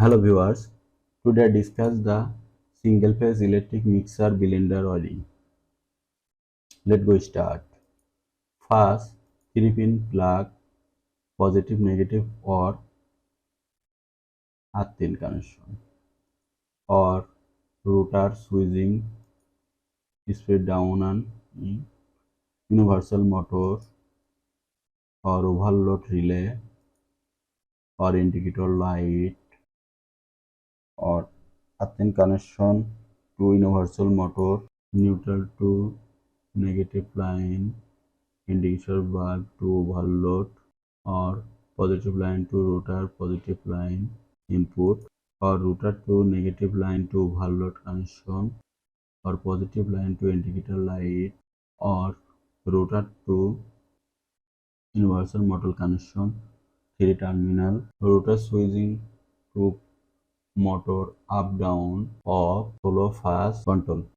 Hello viewers, today I discuss the single phase electric mixer blender wiring. Let's go start. First, 3-pin plug, positive, negative or earth-in connection, or rotor switching, speed down and universal motor or overload relay or indicator light or earth-in connection to universal motor, neutral to negative line, indicator bulb to overload or positive line to rotor positive line input or rotor to negative line to overload connection or positive line to indicator light or rotor to universal motor connection 3 terminal rotor switching to motor up down or follow fast control.